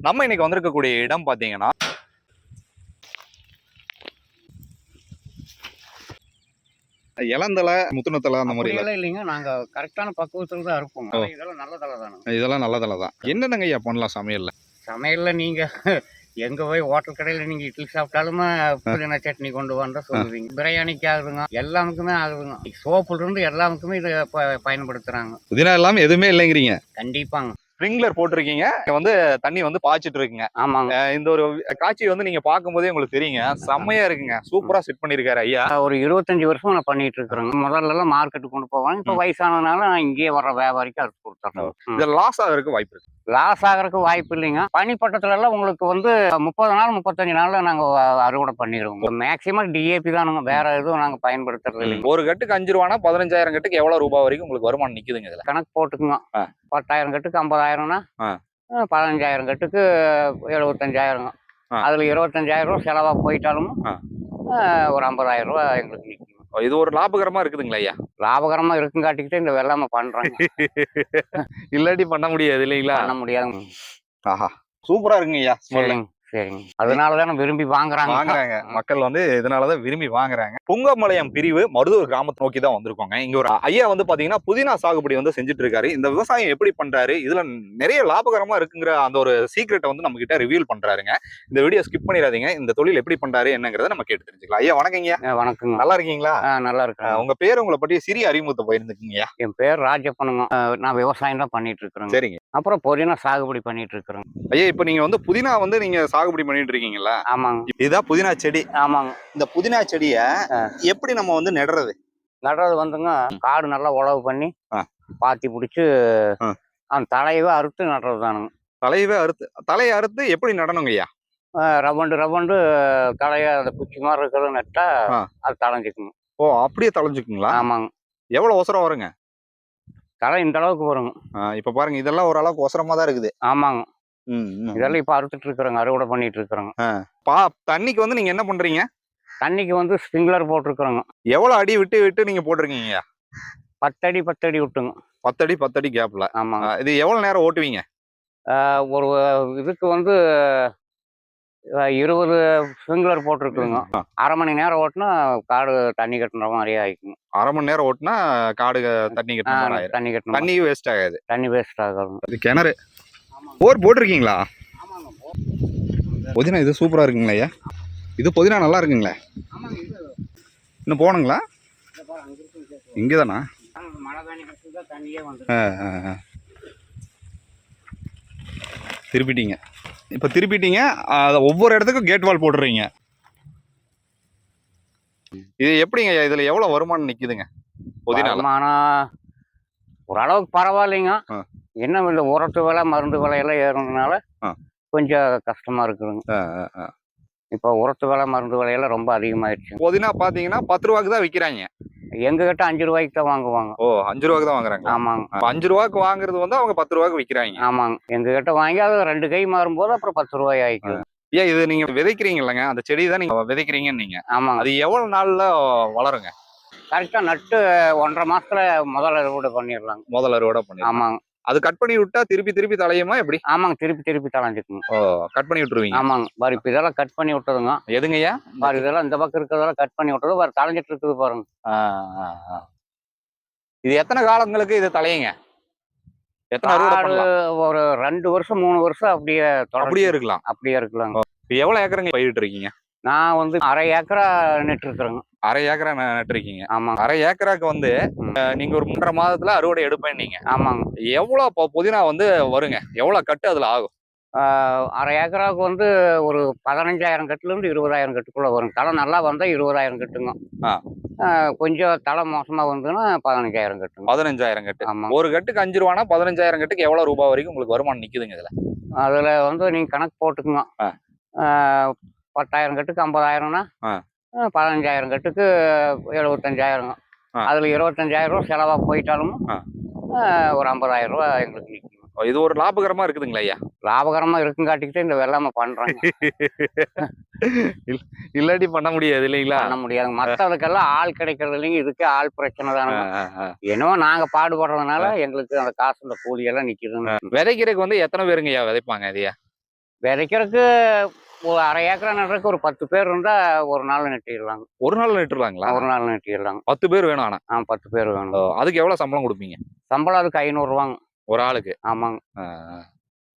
நம்ம இன்னைக்கு வந்திருக்கக்கூடிய இடம் பாத்தீங்கன்னா இளந்தலை முத்துனத்தலை அந்த மாதிரி இல்லைங்க. நாங்க கரெக்டான பக்குவத்துல தான் இருப்போம். இதெல்லாம் நல்ல தலை தானுங்க. இதெல்லாம் நல்ல தலை தான். என்னென்னங்க ஐயா பண்ணலாம் சமையல்ல? சமையல்ல நீங்க எங்க போய் ஹோட்டல் கடையில நீங்க இட்லி சாப்பிட்டாலுமே புதினா சட்னி கொண்டு வந்தா சொல்லுவீங்க. பிரியாணிக்கு ஆகுதுங்க, எல்லாமுக்குமே ஆகுதுங்க. சோப்புல இருந்து எல்லாமுக்குமே இதை பயன்படுத்துறாங்க. புதினா இல்லாம எதுவுமே இல்லைங்கிறீங்க? கண்டிப்பாங்க. ஸ்ப்ரிங்க்லர் போட்டிருக்கீங்க, வந்து தண்ணி வந்து பாய்ச்சிட்டு இருக்குங்க. ஆமாங்க. இந்த ஒரு காட்சி வந்து நீங்க பார்க்கும்போதே உங்களுக்கு தெரியுங்க, செம்மையா இருக்குங்க. சூப்பரா செட் பண்ணிருக்காரு ஐயா. ஒரு 25 வருஷம் நான் பண்ணிட்டு இருக்கிறேங்க. முதல்ல எல்லாம் மார்க்கெட்டுக்கு கொண்டு போவாங்க. இப்ப வயசானதுனால நான் இங்கேயே வர்ற வியாபாரிக்கு அறுத்து கொடுத்துறேன். இது லாஸ் ஆகிறதுக்கு வாய்ப்பு இருக்கு? லாஸ் ஆகிறதுக்கு வாய்ப்பு இல்லைங்க. பனிப்பட்டத்துல எல்லாம் உங்களுக்கு வந்து 30 நாள் 35 நாள்ல நாங்க அறுவடை பண்ணிடுவோம். மேக்சிமம் டிஏபி தானுங்க, வேற எதுவும் நாங்க பயன்படுத்துறது இல்லைங்க. ஒரு கட்டுக்கு 5 ரூபானா 15,000 கட்டுக்கு எவ்வளவு ரூபாய் வரைக்கும் உங்களுக்கு வருமானம் நிக்குதுங்க இதுல? கணக்கு போட்டுக்குங்க. 10,000 கட்டுக்கு 50,000னா 15,000 கட்டுக்கு 75,000. அதுல 25,000 ரூபாய் செலவா போயிட்டாலும் ஒரு 50,000 ரூபாய் எங்களுக்கு நிற்கும். இது ஒரு லாபகரமா இருக்குதுங்களா ஐயா? லாபகரமா இருக்குங்காட்டிக்கிட்டு இந்த வெள்ளாமை பண்றாங்க. இல்லாட்டி பண்ண முடியாது இல்லைங்களா? பண்ண முடியாது. ஆஹா, சூப்பரா இருக்குங்க ஐயா. சரிங்க. அதனாலதான் விரும்பி வாங்குறாங்க. மக்கள் வந்து இதனாலதான் விரும்பி வாங்குறாங்க. புங்கமலையம் பிரிவு மருதூர் கிராமத்தை நோக்கி தான் வந்திருக்கோங்க. இங்க ஒரு ஐயா வந்து பாத்தீங்கன்னா புதினா சாகுபடி வந்து செஞ்சுட்டு இருக்காரு. இந்த விவசாயம் எப்படி பண்றாரு, இதுல நிறைய லாபகரமா இருக்குங்கிற அந்த ஒரு சீக்ரெட்டை வந்து நம்ம கிட்ட ரிவீல் பண்றாருங்க. இந்த வீடியோ ஸ்கிப் பண்ணிடாதீங்க. இந்த தொழில் எப்படி பண்றாரு என்னங்கறத நம்ம கேட்டு தெரிஞ்சுக்கலாம். ஐயா வணக்கங்க. வணக்கங்க. நல்லா இருக்கீங்களா? நல்லா இருக்கேன். உங்க பேர், உங்களை பற்றி சிறிய அறிமுகத்தை போயிருந்துக்குங்க. என் பேர் ராஜப்பனுங்க. நான் விவசாயம் தான் பண்ணிட்டு இருக்கிறேன். சரிங்க. அப்புறம் புதினா சாகுபடி பண்ணிட்டு இருக்கிறேன். ஐயா இப்ப நீங்க வந்து புதினா வந்து நீங்க சாகுபடி பண்ணிட்டு இருக்கீங்களா? ஆமாங்க. இதுதான் புதினா செடி. ஆமாங்க. இந்த புதினா செடிய எப்படி நம்ம வந்து நடுறது வந்துங்க, காடு நல்லா உழவு பண்ணி பாத்தி பிடிச்சு அந்த தலையவே அறுத்து நடுறது தானுங்க. தலையை அறுத்து எப்படி நடணுங்க ஐயா? ரவண்டு தலைய அந்த குச்சி மாதிரி இருக்கிறத நட்டா அது தளைஞ்சுக்குங்க. ஓ, அப்படியே தளைஞ்சுக்குங்களா? ஆமாங்க. எவ்வளவு ஒசரம் வருங்க? தலை இந்த அளவுக்கு வருங்க. இப்ப பாருங்க, இதெல்லாம் ஓரளவுக்கு ஒசரமா தான் இருக்குது. ஆமாங்க. இதெல்லாம் இப்ப அறுத்துட்டு இருக்கிறாங்க, அறுவடை பண்ணிட்டு இருக்கிறாங்க. தண்ணிக்கு வந்து நீங்க என்ன பண்றீங்க? தண்ணிக்கு வந்து ஸ்ப்ரிங்க்லர் போட்டிருக்கிறோங்க. எவ்வளவு அடி விட்டு விட்டு நீங்க போட்டிருக்கீங்க? 10 அடி 10 அடி விட்டுங்க. 10 அடி கேப்ல. ஆமாங்க. இது எவ்வளவு நேரம் ஓட்டுவீங்க? ஒரு இதுக்கு வந்து 20 ஸ்ப்ரிங்க்லர் போட்டிருக்குங்க. அரை மணி நேரம் ஓட்டுனா காடு தண்ணி கட்டுற மாதிரியே ஆயிக்குங்க. அரை மணி நேரம் ஓட்டுனா காடு தண்ணி கட்டுற தண்ணி கட்டணும். தண்ணி வேஸ்ட் ஆகாது. தண்ணி வேஸ்ட் ஆகாது. இது கிணறு போர் போட்டிருக்கீங்களா? புதினா இது சூப்பரா இருக்குங்களா ஐயா? இது புதினா நல்லா இருக்குங்களே. இன்னும் போகணுங்களா? இங்கதானா? திருப்பிட்டீங்க. இப்ப திருப்பிட்டீங்க. ஒவ்வொரு இடத்துக்கும் கேட் வால் போட்டுறீங்க. இது எப்படிங்க ஐயா, இதுல எவ்வளவு வருமானம் நிக்குதுங்க புதினா? வருமானம் ஓரளவுக்கு பரவாயில்லைங்க. என்ன இந்த உரத்து விலை மருந்து விலையெல்லாம் ஏறுனதுனால கொஞ்சம் கஷ்டமா இருக்குதுங்க. இப்போ உரத்து விலை மருந்து விலையெல்லாம் ரொம்ப அதிகமாயிடுச்சு. புதினா பாத்தீங்கன்னா 10 ரூபாய்க்கு தான் விற்கிறாங்க. எங்க கிட்ட 5 ரூபாய்க்கு தான் வாங்குவாங்க. ஓ, 5 ரூபாய்க்கு தான் வாங்குறாங்க. ஆமாங்க. 5 ரூபாய்க்கு வாங்குறது வந்து அவங்க 10 ரூபாய்க்கு விற்கிறாங்க. ஆமாங்க. எங்க கிட்ட வாங்கி அது 2 கை மாறும்போது அப்புறம் 10 ரூபாய் ஆயிக்கும். ஏன் இது நீங்க விதைக்கிறீங்க இல்லைங்க, அந்த செடி தான் நீங்க விதைக்கிறீங்கன்னு நீங்க? ஆமாங்க. அது எவ்வளவு நாள்ல வளருங்க? கரெக்டா நட்டு 1.5 மாசத்துல முதல் அறுவடை பண்ணிடலாங்க. முதல் அறுவடை பண்ணி? ஆமாங்க. அது கட் பண்ணி விட்டா திருப்பி திருப்பி தலையுமா எப்படி? ஆமாங்க. திருப்பி தளைஞ்சுக்குங்க. ஓ, கட் பண்ணி விட்டுருவீங்க? ஆமாங்க. பாரு இப்ப இதெல்லாம் கட் பண்ணி விட்டதுங்க. எதுங்கய்யா? பாரு இதெல்லாம் இந்த பக்கம் இருக்கிறதெல்லாம் கட் பண்ணி விட்டது பாரு, தளைஞ்சிட்டு இருக்குது பாருங்க. இது எத்தனை காலங்களுக்கு இது தலையுங்க? எத்தனை அறுவடை பண்ணலாம்? ஒரு 2 வருஷம் 3 வருஷம் அப்படியே இருக்கலாம். எவ்வளவு ஏக்கருங்க பயிரிட்டு இருக்கீங்க? நான் வந்து 1/2 ஏக்கரா நட்டு இருக்கிறேங்க. 1/2 ஏக்கரா நட்டுருக்கீங்க? ஆமாங்க. 1/2 ஏக்கராக்கு வந்து நீங்க ஒரு 3.5 மாதத்துல அறுவடை எடுப்பேன் நீங்க? ஆமாங்க. எவ்வளவு புதினா வந்து வருங்க? எவ்வளவு கட்டு அதுல ஆகும்? 1/2 ஏக்கராவுக்கு வந்து ஒரு 15,000 கட்டுல இருந்து 20,000 கட்டுக்குள்ள வரும். தலை நல்லா வந்தா 20,000 கட்டுங்க. கொஞ்சம் தலை மோசமா வந்துன்னா 15,000 கட்டுங்க. 15,000 கட்டு. ஆமா. ஒரு கட்டுக்கு 5 ரூபானா 15,000 கட்டுக்கு எவ்வளவு ரூபாய் வரைக்கும் உங்களுக்கு வருமானம் நிக்குதுங்க இதுல? அதுல வந்து நீங்க கணக்கு போட்டுக்குங்க. 10,000 கட்டுக்கு 50,000னா 15,000 கட்டுக்கு 75,000. அதுல 25,000 ரூபாய் செலவா போயிட்டாலும் ஒரு 50,000 ரூபாய் எங்களுக்கு நிற்கும். இது ஒரு லாபகரமா இருக்குதுங்களா ஐயா? லாபகரமா இருக்குங்காட்டிக்கிட்டு இந்த வெள்ளாமை பண்றாங்க. இல்லாட்டி பண்ண முடியாது இல்லைங்களா? பண்ண முடியாது. மற்றதுக்கெல்லாம் ஆள் கிடைக்கிறது இல்லைங்க. இதுக்கே ஆள் பிரச்சனை தானே. என்னவோ நாங்க பாடுபடுறதுனால எங்களுக்கு அந்த காசு இந்த கூலி எல்லாம் நிக்குதுங்க. விதைக்கிறதுக்கு வந்து எத்தனை பேருங்க ஐயா விதைப்பாங்க இதையா? விதைக்கிறதுக்கு ஒரு அரை ஏக்கரா நடுறதுக்கு ஒரு 10 பேர் இருந்தா ஒரு நாள் நட்டிடலாங்க. ஒரு நாள் நட்டுருவாங்களா? ஒரு நாள் நட்டிடலாங்க. 10 பேர் வேணும் ஆனா. 10 பேர் வேணும். அதுக்கு எவ்வளவு சம்பளம் குடுப்பீங்க? சம்பளம் அதுக்கு 500 ரூபாங்க. ஒரு ஆளுக்கு? ஆமாங்க. ஆ, ஆ.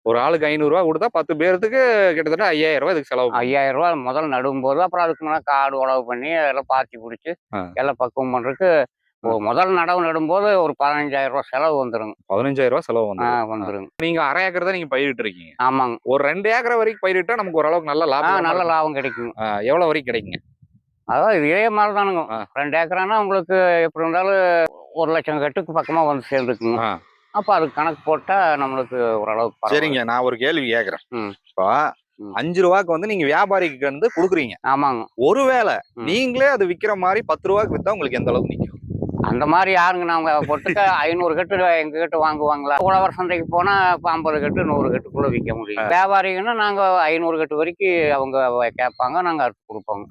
ஒரு ஆளுக்கு 500 ரூபாய் குடுத்தா 10 பேர்த்துக்கு கிட்டத்தட்ட 5000 ரூபாய் இதுக்கு செலவு பண்ணுவீங்க. 5000 ரூபாய் முதல்ல நடும்போது, அப்புறம் அதுக்கு முன்னாடி காடு உழவு பண்ணி அதெல்லாம் பாத்தி புடிச்சு ஆ. எல்லாம் பக்குவம் பண்றதுக்கு முதல் நடவு நடும்போது ஒரு 15,000 ரூபாய் செலவு வந்துருங்க. 15,000 ரூபாய் செலவு வந்துரும். வந்துருங்க. நீங்க அரை ஏக்கர் தான் நீங்க பயிரிட்டு இருக்கீங்க. ஆமாங்க. ஒரு 2 ஏக்கர் வரைக்கும் பயிரிட்டா நமக்கு ஓரளவுக்கு நல்ல லாபம். நல்ல லாபம் கிடைக்குங்க. எவ்வளவு வரைக்கும் கிடைக்குங்க? அதாவது இதே மாதிரி தானுங்க. ஆ. 2 ஏக்கரானா உங்களுக்கு எப்படி இருந்தாலும் 1,00,000 கட்டுக்கு பக்கமா வந்து சேர்ந்துக்குங்க. ஆ. அப்ப அதுக்கு கணக்கு போட்டா நம்மளுக்கு ஓரளவுக்கு பரவாயில்ல. சரிங்க. நான் ஒரு கேள்வி கேக்குறேன். ம். இப்போ ம். 5 ரூபாய்க்கு வந்து நீங்க வியாபாரிக்கு வந்து குடுக்குறீங்க. ஆமாங்க. ஒருவேளை ம். நீங்களே அது விக்கிற மாதிரி 10 ரூபாய்க்கு வித்தா உங்களுக்கு எந்த அளவுக்கு நிக்கும்? அந்த மாதிரி யாருங்க நாங்க பொட்டுக்க 500 கட்டு எங்க கிட்ட வாங்குவாங்களா? உழவர் சந்தைக்கு போனா இப்ப 50 கட்டு 100 கட்டுக்குள்ள விற்க முடியும். வியாபாரிங்கன்னா நாங்க 500 கட்டு வரைக்கும் அவங்க கேட்பாங்க, நாங்க அறுத்து கொடுப்போங்க.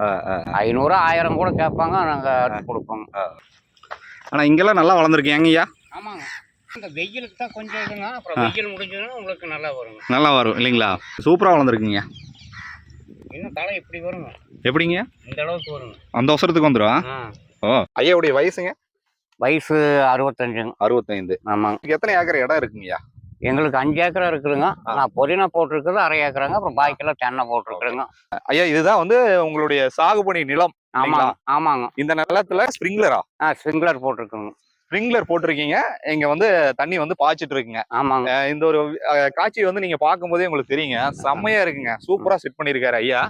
500 1000 கூட கேட்பாங்க, நாங்க அறுத்து கொடுப்போங்க. ஆனா இங்கெல்லாம் நல்லா வளர்ந்துருக்கு ஐயா. ஆமாங்க. இந்த வெயிலுக்கு தான் கொஞ்சம் இதுங்க. அப்புறம் வெயில் முடிஞ்சதுன்னா உங்களுக்கு நல்லா வருங்க. நல்லா வரும் இல்லைங்களா? சூப்பரா வளர்ந்துருக்குங்க. இன்னும் தலை இப்படி வருங்க. எப்படிங்க? இந்த அளவுக்கு வருங்க. அந்த அவசரத்துக்கு வந்துடும். ஐயாவுடைய வயசுங்க? வயசு 65ங்க. 65. ஆமாங்க. எத்தனை ஏக்கர் இடம் இருக்குங்கய்யா? எங்களுக்கு 5 ஏக்கரா இருக்குதுங்க. நான் புதினா போட்டிருக்குது அரை ஏக்கராங்க. அப்புறம் பாக்கியெல்லாம் தென்னை போட்டிருக்குறேங்க. ஐயா இதுதான் வந்து உங்களுடைய சாகுபடி நிலம். ஆமாங்க. ஆமாங்க. இந்த நிலத்துல ஸ்ப்ரிங்லரா? ஸ்ப்ரிங்க்லர் போட்டிருக்குங்க. ஸ்ப்ரிங்லர் போட்டிருக்கீங்க. இங்க வந்து தண்ணி வந்து பாய்ச்சிட்டு இருக்குங்க. ஆமாங்க. இந்த ஒரு காட்சி வந்து நீங்க பார்க்கும்போதே உங்களுக்கு தெரியுங்க. செம்மையா இருக்குங்க. சூப்பரா செட் பண்ணிருக்காரு ஐயா.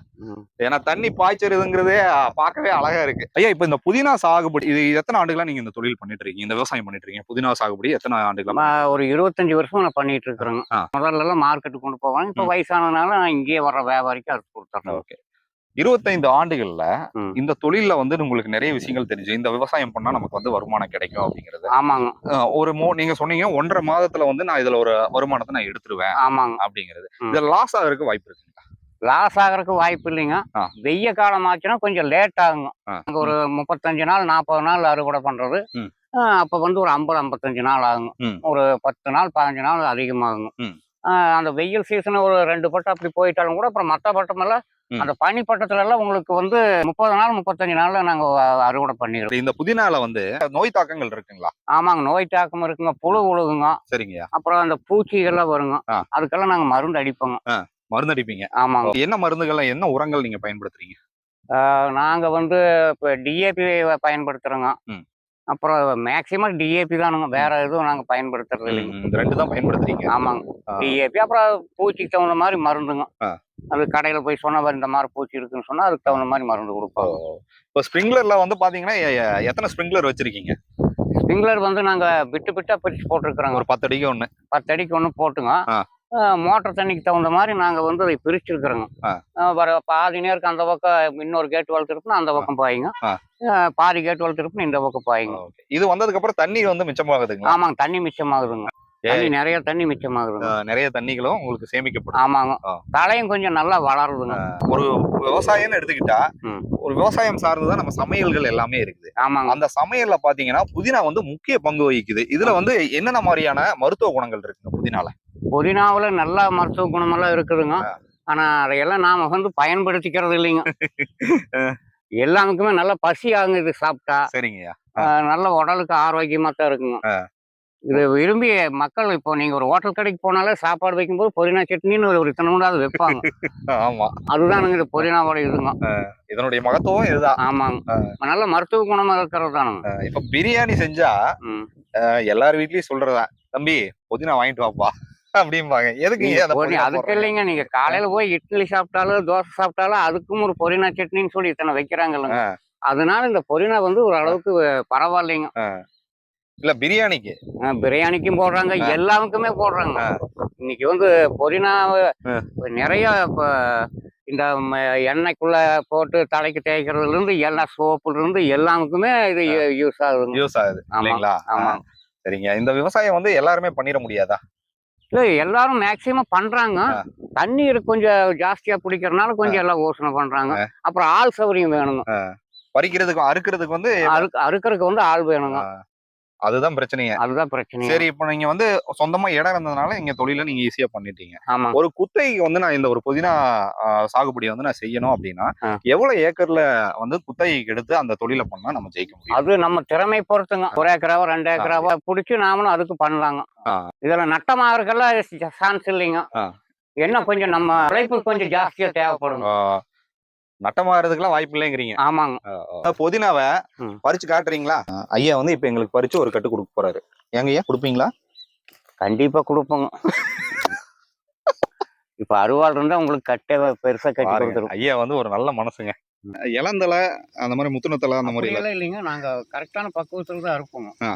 ஏன்னா தண்ணி பாய்ச்சறதுங்கிறதே பார்க்கவே அழகா இருக்கு. ஐயா இப்ப இந்த புதினா சாகுபடி இது எத்தனை ஆண்டுகளா நீங்க இந்த தொழில் பண்ணிட்டு இருக்கீங்க? இந்த விவசாயம் பண்ணிட்டு இருக்கீங்க? புதினா சாகுபடி எத்தனை ஆண்டுகளா? ஒரு 25 வருஷம் நான் பண்ணிட்டு இருக்கிறேங்க. முதல்ல எல்லாம் மார்க்கெட்டுக்கு கொண்டு போவாங்க. இப்ப வயசானதுனால நான் இங்கேயே வர்ற வியாபாரிக்கு அறுத்து கொடுத்துறேன். ஓகே. 25 ஆண்டுகள்ல இந்த தொழில்ல வந்து உங்களுக்கு நிறைய விஷயங்கள் தெரிஞ்சு இந்த விவசாயம் பண்ணா நமக்கு வந்து வருமானம் கிடைக்கும் அப்படிங்கிறது. ஆமாங்க. நீங்க சொன்னீங்க 1.5 மாதத்துல வந்து நான் இதுல ஒரு வருமானத்தை நான் எடுத்துருவேன். ஆமாங்க. அப்படிங்கிறது. இது லாஸ் ஆகிறதுக்கு வாய்ப்பு இருக்குங்களா? லாஸ் ஆகிறதுக்கு வாய்ப்பு இல்லைங்க. வெய்ய காலம் ஆச்சுன்னா கொஞ்சம் லேட் ஆகுங்க. ஒரு 35 நாள் 40 நாள் அறுவடை பண்றது. அப்ப வந்து ஒரு 50 55 நாள் ஆகுங்க. ஒரு 10 நாள் 15 நாள் அதிகமாகுங்க. அந்த வெயில் சீசன் ஒரு 2 பட்டம் அப்படி போயிட்டாலும் கூட அப்புறம் மற்ற பட்டம் எல்லாம் அந்த பனி பட்டத்துல எல்லாம் உங்களுக்கு வந்து 30 நாள் 35 நாள்ல நாங்க அறுவடை பண்ணிடுறோம். இந்த புதினால வந்து நோய் தாக்கங்கள் இருக்குங்களா? ஆமாங்க. நோய் தாக்கம் இருக்குங்க. புழு உழுகுங்க. சரிங்கய்யா. அப்புறம் அந்த பூச்சிகள்லாம் வருங்க. அதுக்கெல்லாம் நாங்க மருந்து அடிப்போங்க. மருந்து அடிப்பீங்க? ஆமாங்க. என்ன மருந்துகள் என்ன உரங்கள் நீங்க பயன்படுத்துறீங்க? நாங்க வந்து இப்ப டிஏபி பயன்படுத்துறோங்க. அப்புறம் மேக்சிமம் டிஏபி தானுங்க. வேற எதுவும் நாங்க பயன்படுத்துறது இல்லைங்க. இந்த 2 தான் பயன்படுத்துறீங்க? ஆமாங்க. டிஏபி அப்புறம் பூச்சிக்கு தகுந்த மாதிரி மருந்துங்க. அது கடையில போய் சொன்ன மாதிரி இந்த மாதிரி பூச்சி இருக்குன்னு சொன்னா அதுக்கு தகுந்த மாதிரி மருந்து கொடுப்போம். இப்போ ஸ்ப்ரிங்லர்ல வந்து பாத்தீங்கன்னா எத்தனை ஸ்ப்ரிங்லர் வச்சிருக்கீங்க? ஸ்ப்ரிங்லர் வந்து நாங்க விட்டா பிரிச்சு போட்டிருக்கிறோங்க. ஒரு 10 அடிக்கு ஒண்ணு. 10 அடிக்கு ஒண்ணு போட்டுங்க. மோட்டர் தண்ணிக்கு தகுந்த மாதிரி நாங்க வந்து அதை பிரிச்சிருக்கிறோங்க. பாதி நேருக்கு அந்த பக்கம் இன்னொரு கேட் வளர்த்துருப்புனா அந்த பக்கம் பாயுங்க. பாதி கேட் வளர்த்துருப்புனா இந்த பக்கம் பாயுங்க. இது வந்ததுக்கு அப்புறம் தண்ணி வந்து மிச்சமாகுதுங்க? ஆமாங்க. தண்ணி மிச்சமாகுதுங்க. நிறைய தண்ணி மிச்சமாகுதுங்க. நிறைய தண்ணிகளும் உங்களுக்கு சேமிக்கப்படும். ஆமாங்க. தலையும் கொஞ்சம் நல்லா வளருதுங்க. ஒரு விவசாயம்னு எடுத்துக்கிட்டா ஒரு விவசாயம் சார்ந்துதான் நம்ம சமையல்கள் எல்லாமே இருக்குது. ஆமாங்க. அந்த சமையல்ல பாத்தீங்கன்னா புதினா வந்து முக்கிய பங்கு வகிக்குது. இதுல வந்து என்னென்ன மாதிரியான மருத்துவ குணங்கள் இருக்குங்க புதினால? புதினாவுல நல்ல மருத்துவ குணமெல்லாம் இருக்குதுங்க. ஆனா அதையெல்லாம் நாம வந்து பயன்படுத்திக்கிறது இல்லைங்க. எல்லாருக்குமே நல்ல பசி ஆகுங்க இது சாப்பிட்டா. சரிங்கய்யா. நல்ல உடலுக்கு ஆரோக்கியமா தான் இருக்குங்க. இது விரும்பி மக்கள் இப்போ நீங்க ஒரு ஹோட்டல் கடைக்கு போனாலே சாப்பாடு வைக்கும்போது புதினா சட்னின்னு ஒரு இத்தனோடாவது வைப்பாங்க. ஆமா. அதுதானுங்க இது புதினாவோட இதுங்க. இதனுடைய மகத்துவம் இதுதான். ஆமாங்க. நல்ல மருத்துவ குணமா இருக்கிறது தானுங்க. இப்ப பிரியாணி செஞ்சா எல்லார் வீட்லயும் சொல்றதா, தம்பி புதினா வாங்கிட்டு வாப்பா அப்படிம்பாங்க. எதுக்கு? அதுக்கு இல்லைங்க. நீங்க காலையில போய் இட்லி சாப்பிட்டாலும் தோசை சாப்பிட்டாலும் அதுக்கும் ஒரு புதினா சட்னின்னு சொல்லி இத்தனை வைக்கிறாங்கல்ல. அதனால இந்த புதினா வந்து ஒரு அளவுக்கு பரவாயில்லைங்க. இல்ல பிரியாணிக்கு? பிரியாணிக்கும் போடுறாங்க, எல்லாருக்குமே போடுறாங்க. இன்னைக்கு வந்து புதினா நிறைய இப்ப இந்த எண்ணெய்க்குள்ள போட்டு தலைக்கு தேய்க்கிறதுல இருந்து எல்லா சோப்புல இருந்து எல்லாருக்குமே இது யூஸ் ஆகுது. இல்லைங்களா? ஆமா. சரிங்க. இந்த விவசாயம் வந்து எல்லாருமே பண்ணிட முடியாதா? இல்ல எல்லாரும் மேக்சிமம் பண்றாங்க. தண்ணீர் கொஞ்சம் ஜாஸ்தியா பிடிக்கிறதுனால கொஞ்சம் எல்லாம் யோசனை பண்றாங்க. அப்புறம் ஆள் சௌகரியம் வேணுங்க. பறிக்கிறதுக்கு அறுக்கிறதுக்கு வந்து அறுக்கிறதுக்கு வந்து ஆள் வேணுங்க. அதுதான் பிரச்சனையே. அதுதான் பிரச்சனை. சரி, இப்ப நீங்க வந்து சொந்தமா இடம் இருந்ததுனால இங்க தொழில நீங்க ஈஸியா பண்ணிட்டீங்க. ஆமா. ஒரு குத்தகைக்கு வந்து நான் இந்த ஒரு புதினா சாகுபடிய வந்து நான் செய்யணும் அப்படின்னா, ஆ. எவ்வளவு ஏக்கர்ல வந்து குத்தகைக்கு எடுத்து அந்த தொழில பண்ணா நம்ம ஜெயிக்க முடியும்? அது நம்ம திறமை பொறுத்துங்க. 1 ஏக்கராவோ 2 ஏக்கராவோ புடிச்சு நாமளும் அதுக்கு பண்ணலாங்க. ஆ. இதுல நட்டமாகறதுக்கெல்லாம் சான்ஸ் இல்லைங்க. ஆ. என்ன கொஞ்சம் நம்ம உழைப்பு கொஞ்சம் ஜாஸ்தியா தேவைப்படுங்க. ஆ, நட்டமாகறதுக்கெல்லாம் வாய்ப்பு இல்லைங்கிறீங்க. ஆமாங்க. புதினாவ ம். பறிச்சு காட்டுறீங்களா? ஐயா வந்து இப்ப எங்களுக்கு பறிச்சு ஒரு கட்டு குடுக்க போறாரு. ஏங்கய்யா குடுப்பீங்களா? கண்டிப்பா குடுப்போங்க. இப்ப அருவாள் இருந்தா உங்களுக்கு கட்டே பெருசா கட்டி பாருங்க, குடுத்துரும். ஐயா வந்து ஒரு நல்ல மனசுங்க. ம். இளந்தல அந்த மாரி முத்துனத்தல அந்த மாரி இல்ல. அப்படியெல்லாம் இல்லைங்க. நாங்க கரெக்டான பக்குவத்துல தான் அறுப்போங்க. ஆ.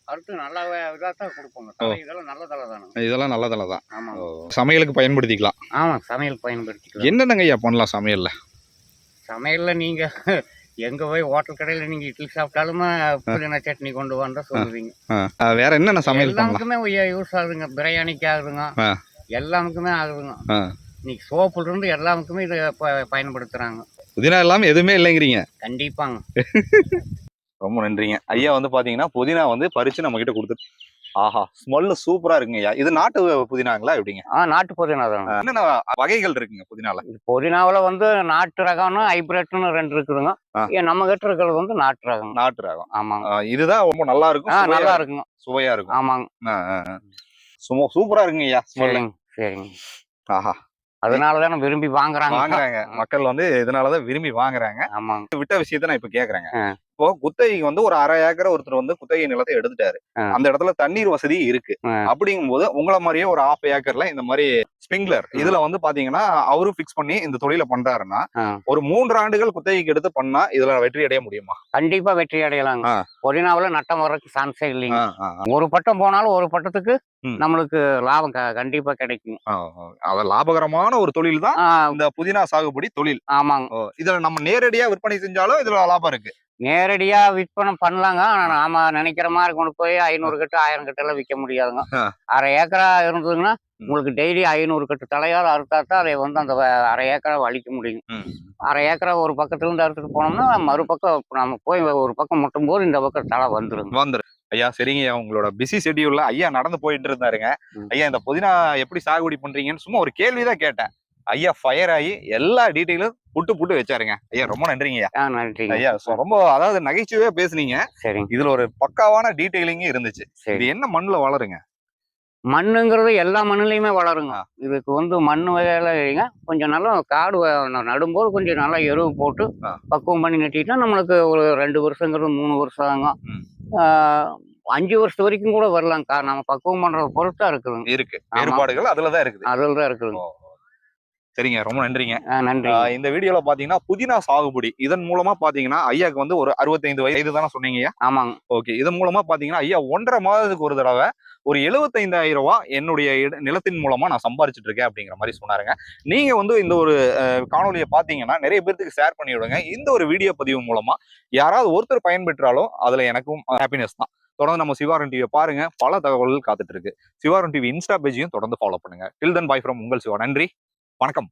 அறுத்து நல்லாவே இதா தான் குடுப்போங்க. ஓ. இதெல்லாம் நல்ல தலை தானுங்க. இதெல்லாம் நல்ல தல தான். ஆமாங்க. சமையலுக்கு பயன்படுத்திக்கலாம். ஆமா. சமையல் பயன்படுத்திக்கலாம். என்னென்னங்க ஐயா பண்ணலாம் சமையல்ல? சமையல்ல நீங்க எங்க போய் ஹோட்டல் கடையில நீங்க இட்லி சாப்பிட்டாலுமே புதினா சட்னி கொண்டு வான்னு தான் சொல்லுவீங்க. வேற என்னென்ன சமையல் பண்ணலாம்? எல்லாமுக்குமே யூஸ் ஆகுதுங்க. பிரியாணிக்கு ஆகுதுங்க. ஆ. எல்லாமுக்குமே ஆகுதுங்க. ஆ. இன்னைக்கு சோப்புல இருந்து எல்லாமுக்குமே இத பயன்படுத்துறாங்க. புதினா இல்லாம எதுவுமே இல்லைங்கிறீங்க. கண்டிப்பாங்க. ரொம்ப நன்றிங்க. ஐயா வந்து பாத்தீங்கன்னா, புதினா வந்து பறிச்சு நம்ம கிட்ட குடுத்துட்டு ஆஹா! ஸ்மெல் சூப்பரா இருக்குங்க ஐயா. இது நாட்டு புதினாங்களா எப்படிங்க? நாட்டு புதினா தாங்க. என்னென்ன வகைகள் இருக்குங்க புதினால? புதினாவுல வந்து நாட்டு ரகம்னு ஹைபிரிட்னு 2 இருக்குதுங்க. ஆ. நம்ம கிட்ட இருக்கிறது வந்து நாட்டு ரகம். நாட்டு ரகம். ஆமாங்க. இதுதான் ரொம்ப நல்லா இருக்கும். நல்லா இருக்குங்க. சுவையா இருக்கும். ஆமாங்க. சூப்பரா இருக்குங்க ஐயா ஸ்மெல். சரிங்க, சரிங்க. ஆஹா! அதனால தானே விரும்பி வாங்குறாங்க. வாங்குறாங்க. மக்கள் வந்து இதனாலதான் விரும்பி வாங்குறாங்க. ஆமாங்க. விட்ட விஷயத்த நான் இப்ப கேக்குறேங்க. ஆ. இப்போ குத்தகைக்கு வந்து ஒரு 1/2 ஏக்கர் ஒருத்தர் வந்து குத்தகை நிலத்தை எடுத்துட்டாரு. ஆ. அந்த இடத்துல தண்ணீர் வசதி இருக்கு. ஆ. அப்படிங்கும்போது உங்கள மாரியே ஒரு 1/2 ஏக்கர்ல இந்த மாரி ஸ்பிரிங்க்லர் இதுல வந்து பாத்தீங்கன்னா, அவரும் ஃபிக்ஸ் பண்ணி இந்த தொழில பண்றாருன்னா, ஒரு 3 ஆண்டுகள் குத்தகைக்கு எடுத்து பண்ணா இதுல வெற்றி அடைய முடியுமா? கண்டிப்பா வெற்றி அடையலாங்க. ஆ. புதினாவுல நட்டம் வர்றதுக்கு சான்ஸே இல்லைங்க. ஆ. ஒரு பட்டம் போனாலும் ஒரு பட்டத்துக்கு ம். நம்மளுக்கு லாபம் கண்டிப்பா கிடைக்கும். அது லாபகரமான ஒரு தொழில் தான் ஆ. இந்த புதினா சாகுபடி தொழில். ஆமாங்க. இதுல நம்ம நேரடியா விற்பனை செஞ்சாலும் இதுல லாபம் இருக்கு. நேரடியா விற்பனை பண்ணலாங்க. ஆனா நாம நினைக்கிற மாரி கொண்டு போய் 500 கட்டு 1000 கட்டெல்லாம் விக்க முடியாதுங்க. ஆ. 1/2 ஏக்கரா இருந்ததுன்னா, ம். உங்களுக்கு டெய்லி 500 கட்டு தலையால அறுத்தா தான் அதை வந்து அந்த 1/2 ஏக்கரா வலிக்க முடியும். ம். 1/2 ஏக்கரா ஒரு பக்கத்துல இருந்து அறுத்துட்டு போனோம்னா, மறுபக்கம் நம்ம போய் ஒரு பக்கம் முட்டும்போது இந்த பக்கம் தலை வந்துருங்க. வந்துரும். ஐயா சரிங்கய்யா. உங்களோட பிஸி ஷெட்யூல்ல ஐயா நடந்து போயிட்டு இருந்தாருங்க. ம். ஐயா இந்த புதினா எப்படி சாகுபடி பண்றீங்கன்னு சும்மா ஒரு கேள்விதான் கேட்டேன். ஐயா ஃபயர் ஆகி எல்லா டீட்டெயிலும் புட்டு வச்சாருங்க. ஐயா ரொம்ப நன்றிங்கய்யா. நன்றிங்க. ஐயா ரொம்ப அதாவது நகைச்சுவையா பேசுனீங்க. சரிங்க. இதுல ஒரு பக்காவான டீட்டெயிலிங் இருந்துச்சு. இது சரி. என்ன மண்ணுல வளருங்க? மண்ணுங்கிறது எல்லா மண்ணுலயுமே வளருங்க. ஆ. இதுக்கு வந்து மண்ணு வகையில இல்லைங்க. கொஞ்சம் நல்லா காடு நடும்போது கொஞ்சம் நல்லா எருவு போட்டு ஆ. பக்குவம் பண்ணி நட்டிட்டா நம்மளுக்கு ஒரு 2 வருஷங்கிறது 3 வருஷம் ஆகும். ம். ஆ 5 வருஷம் வரைக்கும் கூட வரலாம். நம்ம பக்குவம் பண்றத பொறுத்தா இருக்குதுங்க. இருக்கு. ஆமா. வேறுபாடுகள் அதுலதான் இருக்குது. அதுல தான் இருக்குதுங்க. சரிங்க. ரொம்ப நன்றிங்க. நன்றிங்க. இந்த வீடியோல பாத்தீங்கன்னா புதினா சாகுபடி இதன் மூலமா பாத்தீங்கன்னா ஐயாக்கு வந்து ஒரு 65 வயது தானே சொன்னீங்கய்யா? ஆமாங்க. ஓகே. இதன் மூலமா பாத்தீங்கன்னா ஐயா 1.5 மாதத்துக்கு ஒரு தடவை ஒரு ரூ. 75,000 என்னுடைய நிலத்தின் மூலமா நான் சம்பாரிச்சுட்டு இருக்கேன் அப்படிங்கிற மாதிரி சொன்னாருங்க. நீங்க வந்து இந்த ஒரு காணொலியை பாத்தீங்கன்னா நிறைய பேருக்கு ஷேர் பண்ணி விடுங்க. இந்த ஒரு வீடியோ பதிவு மூலமா யாராவது ஒருத்தர் பயன்பெற்றாலும் அதுல எனக்கும் ஹாப்பினஸ் தான். தொடர்ந்து நம்ம சிவாரன் டிவியை பாருங்க. பல தகவல்கள் காத்துட்டு இருக்கு. சிவாரன் டிவி இன்ஸ்டா பேஜையும் தொடர்ந்து ஃபாலோ பண்ணுங்க. டில் தென் பை ஃப்ரம் உங்கள் சிவா. நன்றி. வணக்கம்.